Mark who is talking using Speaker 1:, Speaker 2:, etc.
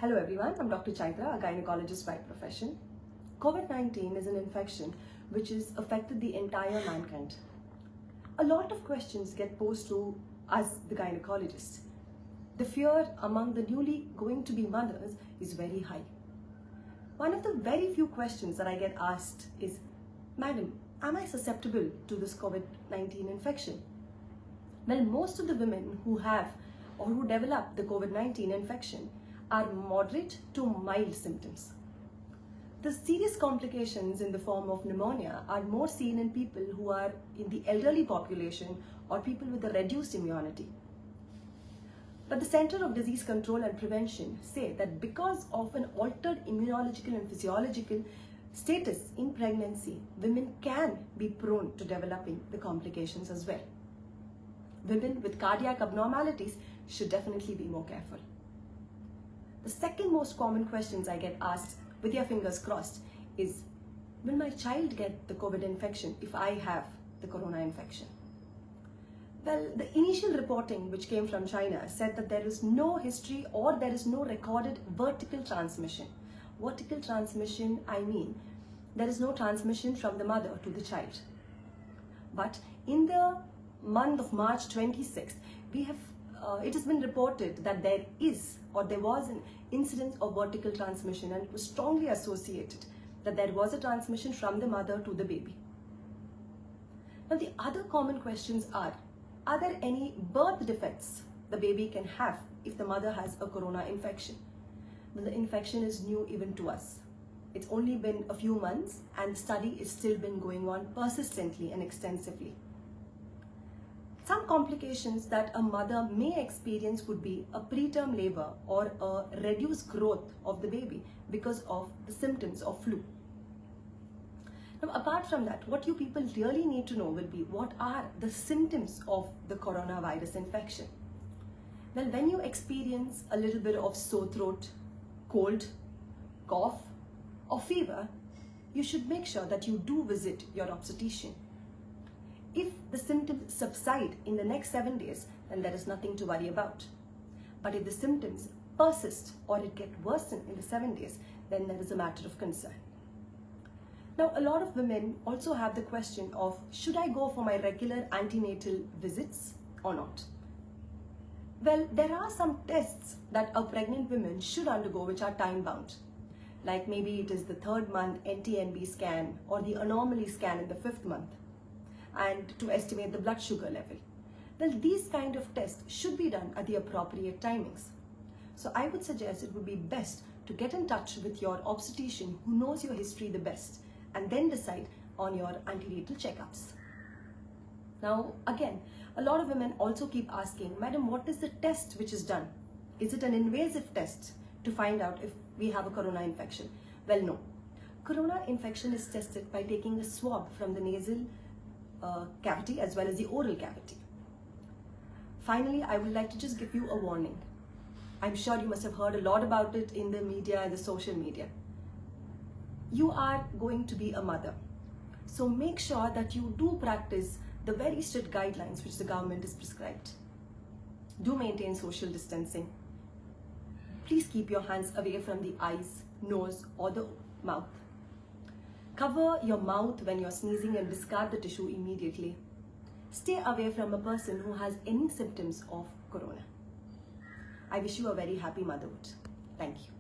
Speaker 1: Hello everyone, I'm Dr. Chaithra, a gynecologist by profession. COVID-19 is an infection which has affected the entire mankind. A lot of questions get posed to us, the gynecologists. The fear among the newly going to be mothers is very high. One of the very few questions that I get asked is, Madam, am I susceptible to this COVID-19 infection? Well, most of the women who have or who develop the COVID-19 infection are moderate to mild symptoms. The serious complications in the form of pneumonia are more seen in people who are in the elderly population or people with a reduced immunity. But the Center of Disease Control and Prevention say that because of an altered immunological and physiological status in pregnancy, women can be prone to developing the complications as well. Women with cardiac abnormalities should definitely be more careful. The second most common questions I get asked, with your fingers crossed, is, will my child get the COVID infection if I have the corona infection? Well, the initial reporting which came from China said that there is no history or there is no recorded vertical transmission. Vertical transmission, I mean, there is no transmission from the mother to the child. But in the month of March 26th, it has been reported that there was an incidence of vertical transmission, and it was strongly associated that there was a transmission from the mother to the baby. Now, the other common questions are there any birth defects the baby can have if the mother has a corona infection? Well, the infection is new even to us. It's only been a few months and the study is still been going on persistently and extensively. Some complications that a mother may experience would be a preterm labor or a reduced growth of the baby because of the symptoms of flu. Now, apart from that, what you people really need to know will be, what are the symptoms of the coronavirus infection? Well, when you experience a little bit of sore throat, cold, cough, or fever, you should make sure that you do visit your obstetrician. If the symptoms subside in the next 7 days, then there is nothing to worry about. But if the symptoms persist or it gets worsened in the 7 days, then there is a matter of concern. Now, a lot of women also have the question of, should I go for my regular antenatal visits or not? Well, there are some tests that a pregnant woman should undergo which are time-bound. Like maybe it is the 3rd month NT-NB scan or the anomaly scan in the 5th month, and to estimate the blood sugar level. Well, these kind of tests should be done at the appropriate timings. So I would suggest it would be best to get in touch with your obstetrician who knows your history the best, and then decide on your antenatal checkups. Now, again, a lot of women also keep asking, Madam, what is the test which is done? Is it an invasive test to find out if we have a corona infection? Well, no. Corona infection is tested by taking a swab from the nasal cavity as well as the oral cavity. Finally, I would like to just give you a warning. I'm sure you must have heard a lot about it in the media and the social media. You are going to be a mother, so make sure that you do practice the very strict guidelines which the government has prescribed. Do maintain social distancing. Please keep your hands away from the eyes, nose, or the mouth. Cover your mouth when you're sneezing and discard the tissue immediately. Stay away from a person who has any symptoms of corona. I wish you a very happy motherhood. Thank you.